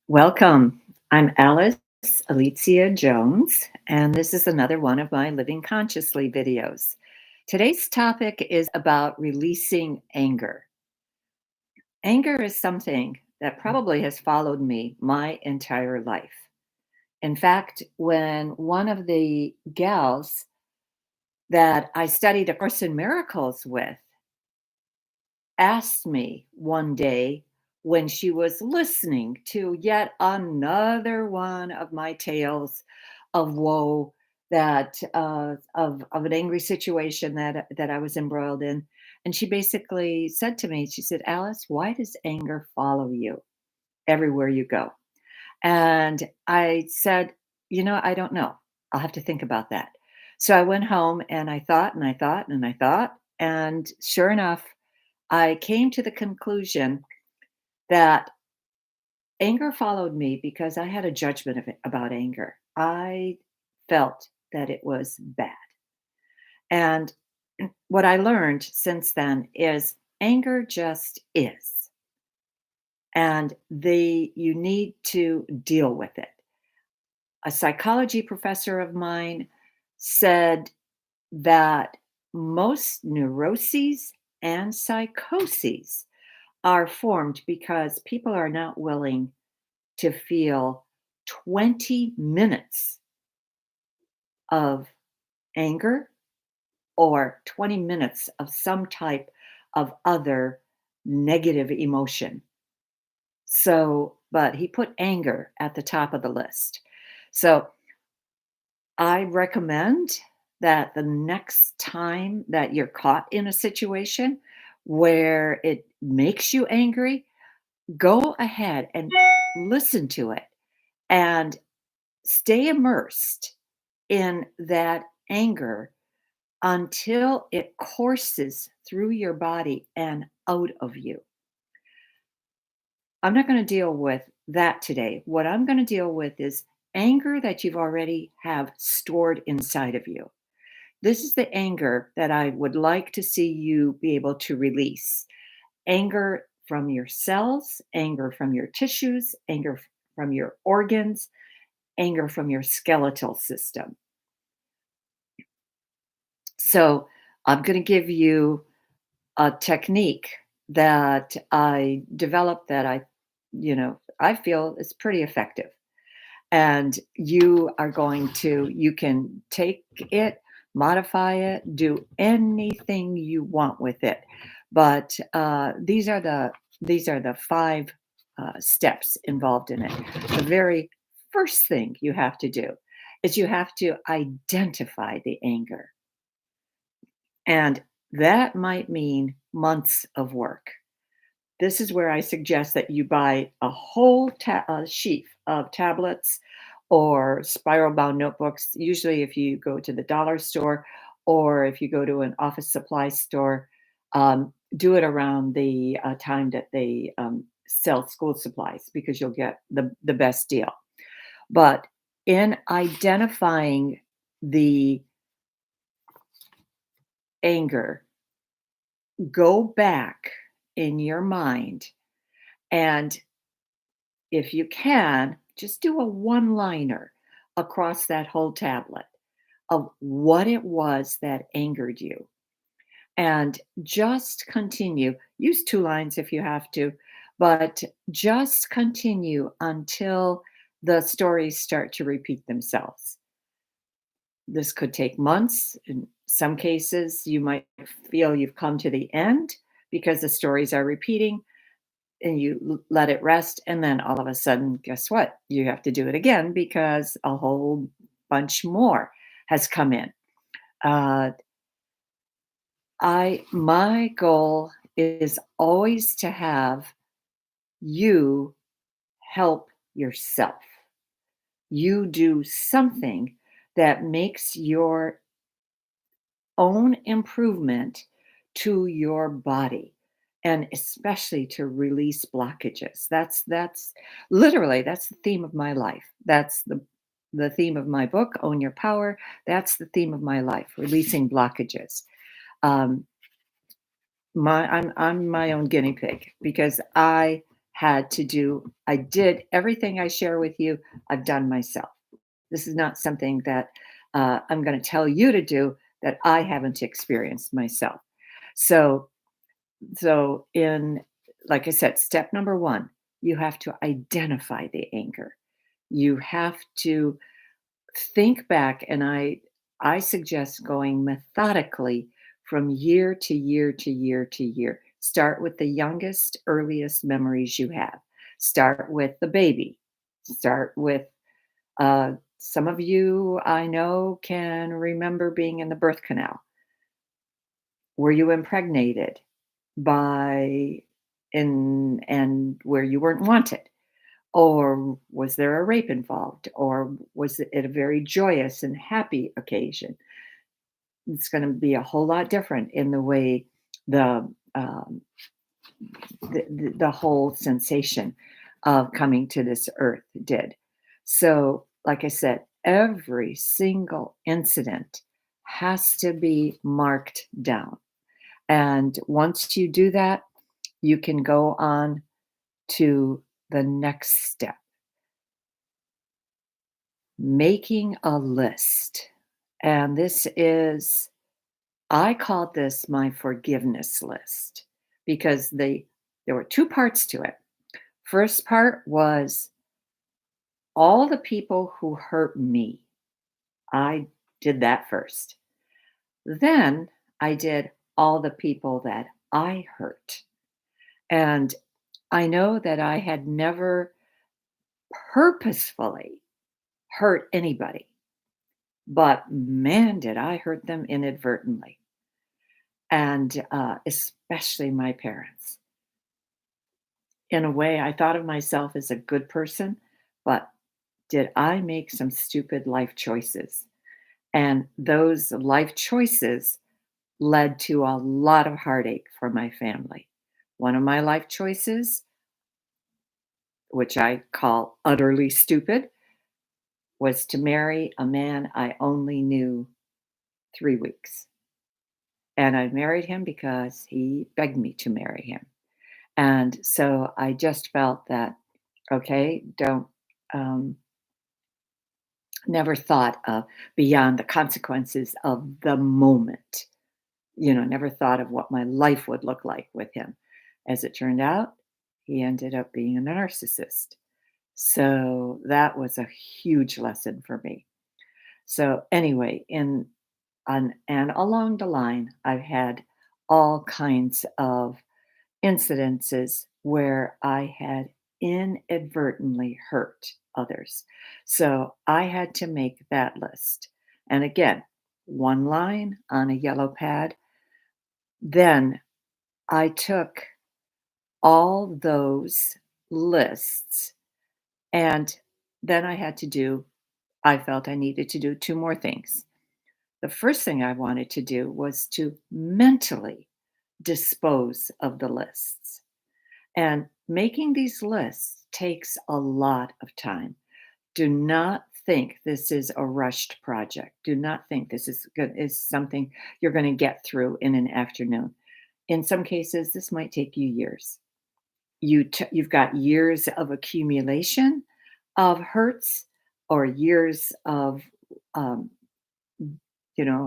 Welcome. I'm Alice Alicia Jones, and this is another one of my Living Consciously videos. Today's topic is about releasing anger. Anger is something that probably has followed me my entire life. In fact, when one of the gals that I studied A Course in Miracles with asked me one day when she was listening to yet another one of my tales of woe that of an angry situation that I was embroiled in, and she basically said to me, she said, "Alice, why does anger follow you everywhere you go?" And I said, I don't know. I'll have to think about that." So I went home and I thought and I thought and I thought, and sure enough, I came to the conclusion that anger followed me because I had a judgment of it about anger. I felt that it was bad. And what I learned since then is anger just is. And you need to deal with it. A psychology professor of mine said that most neuroses and psychoses are formed because people are not willing to feel 20 minutes of anger or 20 minutes of some type of other negative emotion. So, but he put anger at the top of the list. So, I recommend that the next time that you're caught in a situation where it makes you angry, go ahead and listen to it and stay immersed in that anger until it courses through your body and out of you. I'm not going to deal with that today. What I'm going to deal with is anger that you've already have stored inside of you. This is the anger that I would like to see you be able to release. Anger from your cells, anger from your tissues, anger from your organs, anger from your skeletal system. So I'm going to give you a technique that I developed that I feel is pretty effective. And you can take it, modify it, do anything you want with it. But these are the five steps involved in it. The very first thing you have to do is you have to identify the anger. And that might mean months of work. This is where I suggest that you buy a whole sheaf of tablets or spiral bound notebooks. Usually, if you go to the dollar store or if you go to an office supply store, do it around the time that they sell school supplies because you'll get the best deal. But in identifying the anger, go back in your mind and if you can, just do a one liner across that whole tablet of what it was that angered you. And just continue. Use two lines if you have to, but just continue until the stories start to repeat themselves. This could take months. In some cases, you might feel you've come to the end because the stories are repeating and you let it rest. And then all of a sudden, guess what? You have to do it again because a whole bunch more has come in. Uh, my goal is always to have you help yourself. You do something that makes your own improvement to your body and especially to release blockages. That's literally that's the theme of my life. That's the theme of my book, Own Your Power. That's the theme of my life, releasing blockages. Um, I'm my own guinea pig because I had to do I did everything I share with you, I've done myself. This is not something that, I'm gonna tell you to do that I haven't experienced myself. So in like I said, step number 1, you have to identify the anger. You have to think back, and I suggest going methodically from year to year to year to year. Start with the youngest, earliest memories you have. Start with the baby. Start with some of you I know can remember being in the birth canal. Were you impregnated by in and where you weren't wanted? Or was there a rape involved? Or was it a very joyous and happy occasion? It's going to be a whole lot different in the way the the whole sensation of coming to this earth did. So, like I said, every single incident has to be marked down. And once you do that, you can go on to the next step, making a list. And this is, I called this my forgiveness list because there were two parts to it. First part was all the people who hurt me. I did that first. Then I did all the people that I hurt. And I know that I had never purposefully hurt anybody, but man, did I hurt them inadvertently. And especially my parents. In a way, I thought of myself as a good person, but did I make some stupid life choices? And those life choices led to a lot of heartache for my family. One of my life choices, which I call utterly stupid, was to marry a man I only knew 3 weeks. And I married him because he begged me to marry him. And so I just felt that, okay, don't, um, never thought of beyond the consequences of the moment. Never thought of what my life would look like with him. As it turned out, he ended up being a narcissist. So that was a huge lesson for me. So anyway, in on and along the line, I've had all kinds of incidences where I had inadvertently hurt others. So I had to make that list. And again, one line on a yellow pad. Then I took all those lists and then I felt I needed to do two more things. The first thing I wanted to do was to mentally dispose of the lists. And making these lists takes a lot of time. Do not think this is a rushed project. Do not think this is something you're going to get through in an afternoon. In some cases, this might take you years. You've got years of accumulation of hurts or years of um,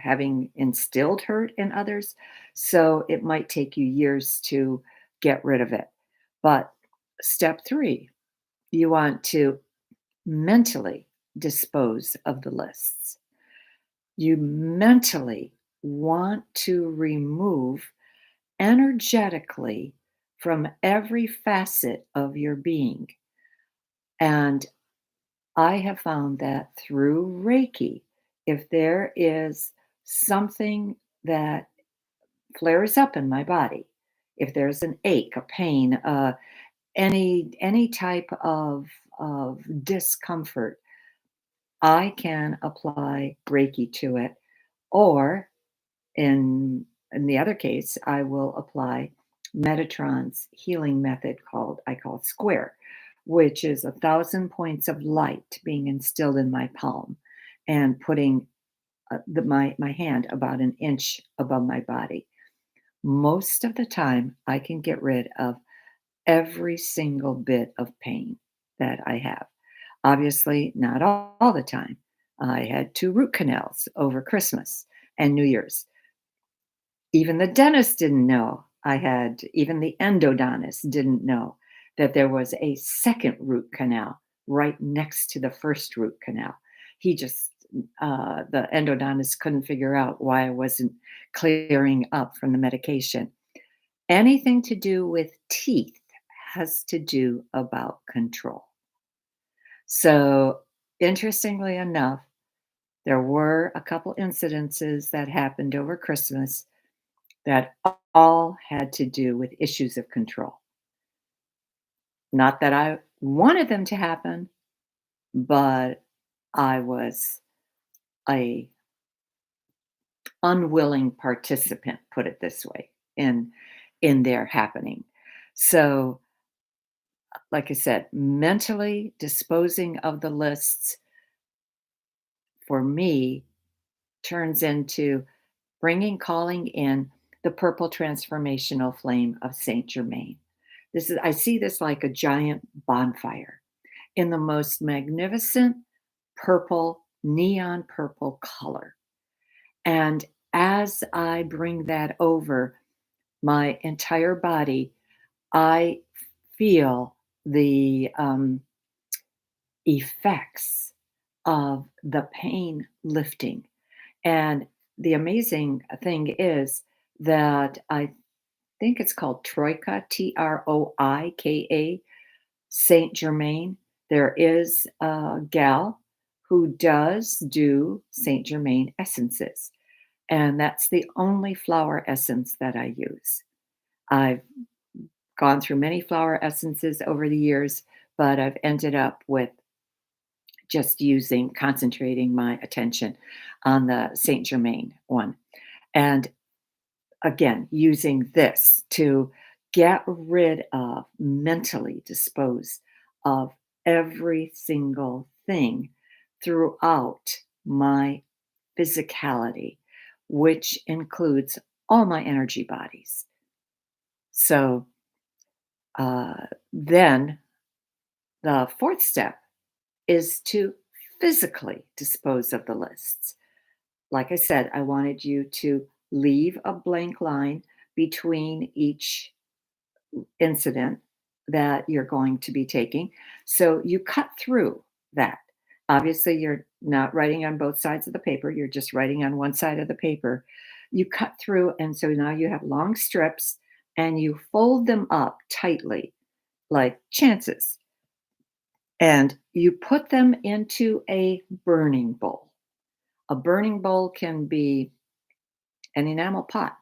having instilled hurt in others. So it might take you years to get rid of it. But step 3, you want to mentally dispose of the lists. You mentally want to remove energetically from every facet of your being. And I have found that through Reiki, if there is something that flares up in my body, if there's an ache, a pain, any type of discomfort, I can apply Reiki to it, or in the other case, I will apply Metatron's healing method I call Square, which is 1,000 points of light being instilled in my palm and putting my hand about an inch above my body. Most of the time, I can get rid of every single bit of pain that I have. Obviously, not all the time. I had 2 root canals over Christmas and New Year's. Even the dentist didn't know I had even the endodontist didn't know that there was a second root canal right next to the first root canal. He just the endodontist couldn't figure out why I wasn't clearing up from the medication. Anything to do with teeth has to do about control. So, interestingly enough, there were a couple incidences that happened over Christmas that all had to do with issues of control. Not that I wanted them to happen, but I was a unwilling participant, put it this way, in their happening. So, like I said, mentally disposing of the lists for me turns into calling in the purple transformational flame of Saint Germain. I see this like a giant bonfire in the most magnificent purple, neon purple color. And as I bring that over my entire body, I feel the effects of the pain lifting. And the amazing thing is that I think it's called Troika, Troika, Saint Germain. There is a gal who does do Saint Germain essences, and that's the only flower essence that I use. I've gone through many flower essences over the years, but I've ended up with just concentrating my attention on the Saint Germain one. And again, using this to get rid of, mentally dispose of every single thing throughout my physicality, which includes all my energy bodies. So then the fourth step is to physically dispose of the lists. Like I said, I wanted you to leave a blank line between each incident that you're going to be taking. So you cut through that. Obviously, you're not writing on both sides of the paper, you're just writing on one side of the paper. You cut through, and so now you have long strips and you fold them up tightly, like chances, and you put them into a burning bowl. A burning bowl can be an enamel pot,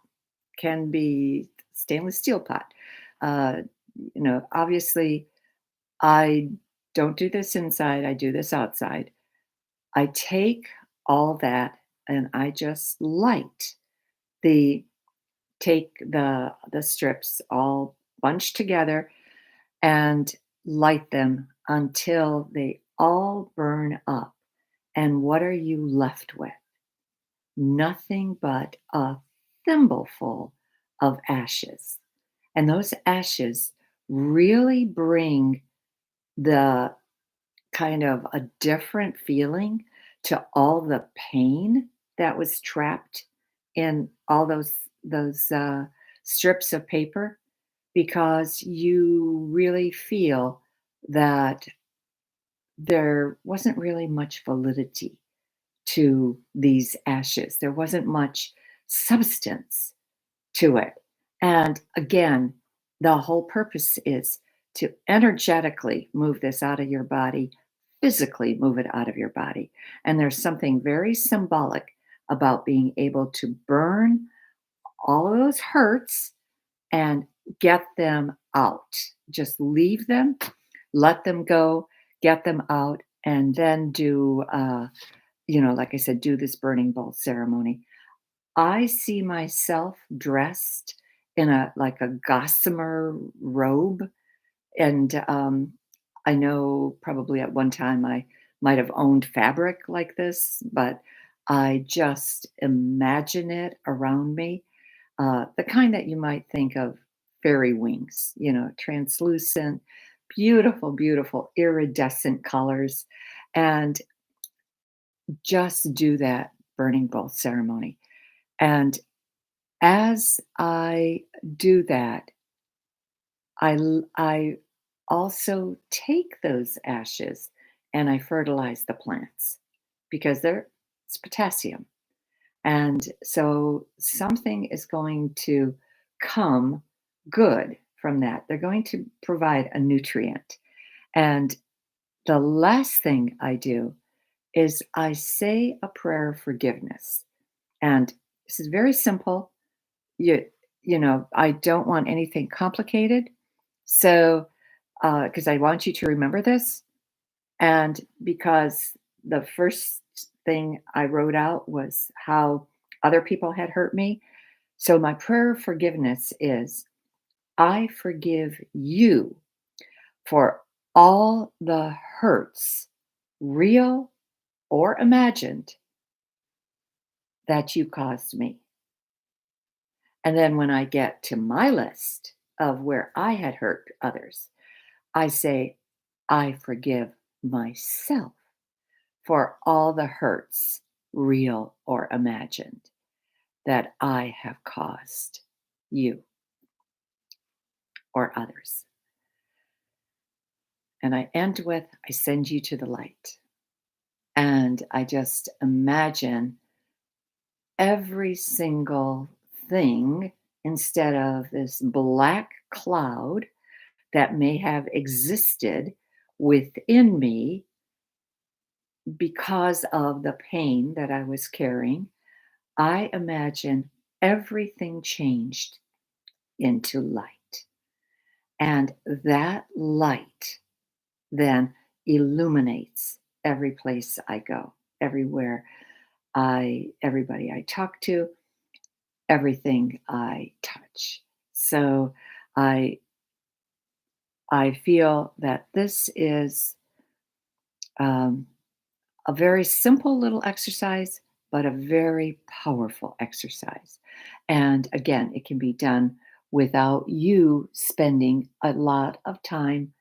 can be stainless steel pot. Uh, Obviously, I don't do this inside, I do this outside. I take all that and I just the take the strips all bunched together and light them until they all burn up. And what are you left with? Nothing but a thimbleful of ashes. And those ashes really bring the kind of a different feeling to all the pain that was trapped in all those strips of paper, because you really feel that there wasn't really much validity to these ashes. There wasn't much substance to it. And again, the whole purpose is to energetically move this out of your body, physically move it out of your body. And there's something very symbolic about being able to burn all of those hurts and get them out. Just leave them, let them go, get them out, and then like I said, do this burning bowl ceremony. I see myself dressed in a gossamer robe, and, I know probably at one time I might have owned fabric like this, but I just imagine it around me, the kind that you might think of fairy wings, translucent, beautiful, beautiful iridescent colors. And just do that burning bowl ceremony. And as I do that, I also take those ashes and I fertilize the plants because it's potassium. And so something is going to come good from that. They're going to provide a nutrient. And the last thing I do is I say a prayer of forgiveness. And this is very simple. You I don't want anything complicated. So, because I want you to remember this, and because the first thing I wrote out was how other people had hurt me. So my prayer of forgiveness is, I forgive you for all the hurts, real or imagined, that you caused me. And then when I get to my list of where I had hurt others, I say, I forgive myself for all the hurts, real or imagined, that I have caused you or others. And I end with, I send you to the light. And I just imagine every single thing instead of this black cloud that may have existed within me because of the pain that I was carrying. I imagine everything changed into light. And that light then illuminates every place I go, everywhere everybody I talk to, everything I touch. So I I feel that this is um, a very simple little exercise, but a very powerful exercise. And again, it can be done without you spending a lot of time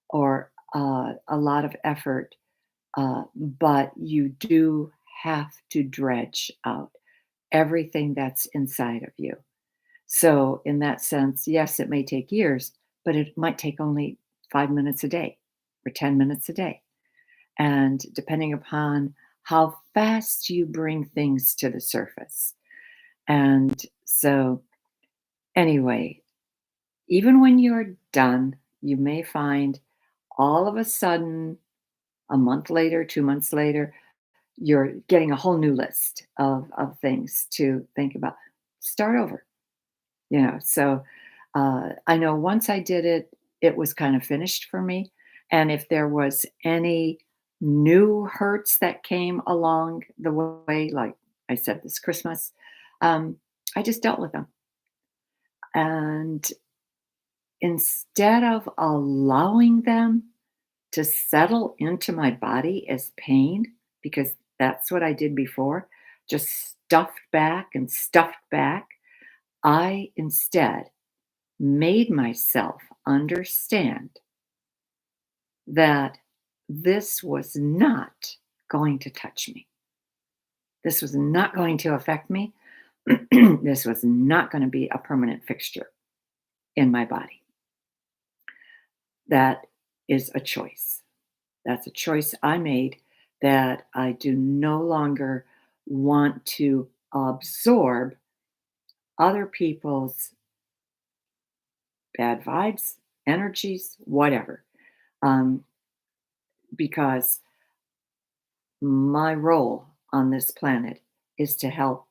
or a lot of effort, but you do have to dredge out everything that's inside of you. So, in that sense, yes, it may take years, but it might take only 5 minutes a day or 10 minutes a day. And depending upon how fast you bring things to the surface. And so, anyway, even when you're done, you may find all of a sudden, a month later, 2 months later, you're getting a whole new list of things to think about. Start over, So I know once I did it, it was kind of finished for me. And if there was any new hurts that came along the way, like I said, this Christmas, um, I just dealt with them. And instead of allowing them to settle into my body as pain, because that's what I did before, just stuffed back, I instead made myself understand that this was not going to touch me. This was not going to affect me. This was not going to be a permanent fixture in my body. That is a choice. That's a choice I made, that I do no longer want to absorb other people's bad vibes, energies, whatever. Um, because my role on this planet is to help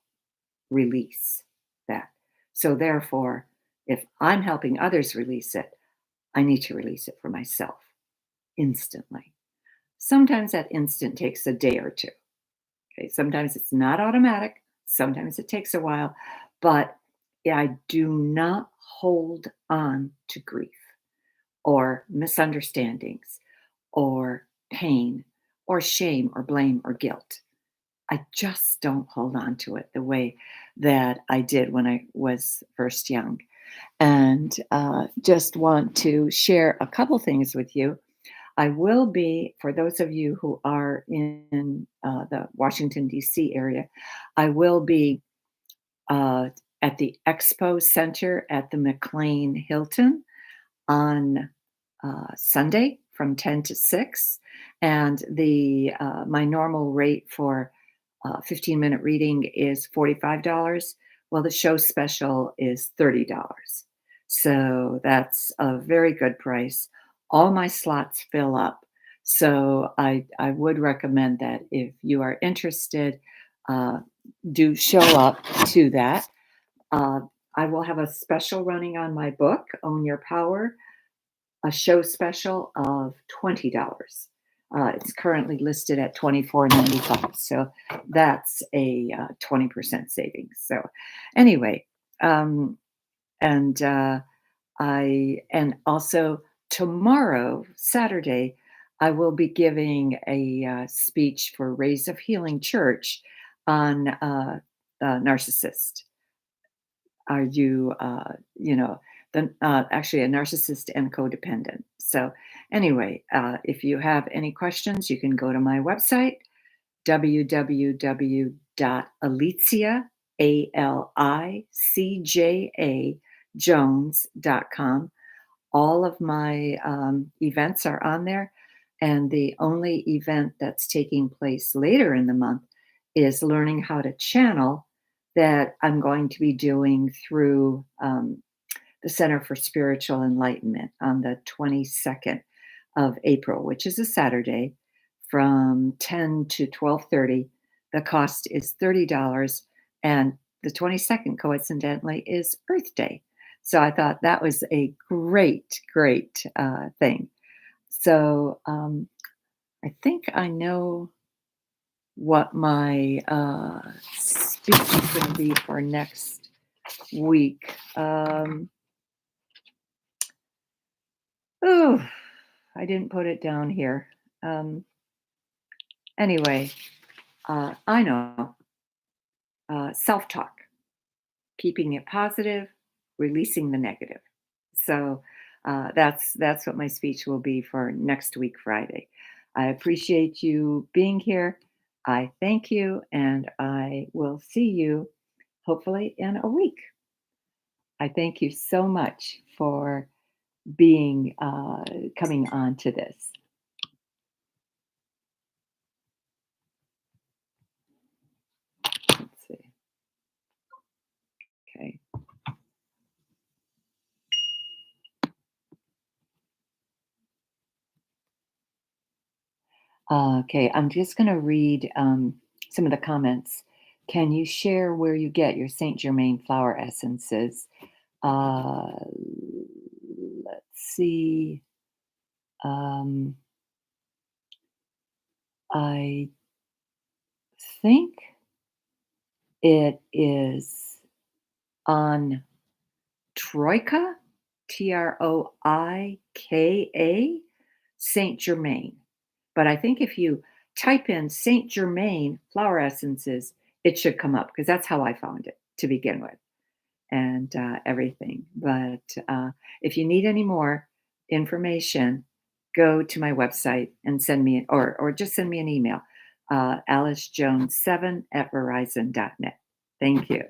release that. So, therefore, if I'm helping others release it, I need to release it for myself instantly. Sometimes that instant takes a day or two. Okay. Sometimes it's not automatic, sometimes it takes a while, but I do not hold on to grief or misunderstandings or pain or shame or blame or guilt. I just don't hold on to it the way that I did when I was first young. and just want to share a couple things with you. I will be, for those of you who are in the Washington, D.C. area, I will be uh, at the Expo Center at the McLean Hilton on Sunday from 10 to 6. And the my normal rate for 15-minute reading is $45. Well, the show special is $30. So that's a very good price. All my slots fill up. So I would recommend that if you are interested, uh, do show up to that. Uh, I will have a special running on my book, Own Your Power, a show special of $20. It's currently listed at $24.95, so that's a 20% savings. So, anyway, um, and and also tomorrow, Saturday, I will be giving a speech for Rays of Healing Church on narcissist. Are you, actually a narcissist and codependent? So, anyway, if you have any questions, you can go to my website, www.alicia, ALICJA, Jones.com. All of my events are on there. And the only event that's taking place later in the month is learning how to channel that I'm going to be doing through the Center for Spiritual Enlightenment on the 22nd of April, which is a Saturday from 10 to 12:30. The cost is $30, and the 22nd, coincidentally, is Earth Day. So I thought that was a great thing. So I think I know what my speech is going to be for next week. Oh, I didn't put it down here. Um, anyway, I know self talk, keeping it positive, releasing the negative. So that's what my speech will be for next week, Friday. I appreciate you being here. I thank you, and I will see you hopefully in a week. I thank you so much for being coming on to this. Let's see. Okay. Okay, I'm just going to read some of the comments. Can you share where you get your Saint Germain flower essences? Uh, let's see. Um, I think it is on Troika, Troika, Saint Germain. But I think if you type in Saint Germain flower essences, it should come up because that's how I found it to begin with, and everything. But if you need any more information, go to my website and send me, or just send me an email, alicejones7 at verizon.net. Thank you.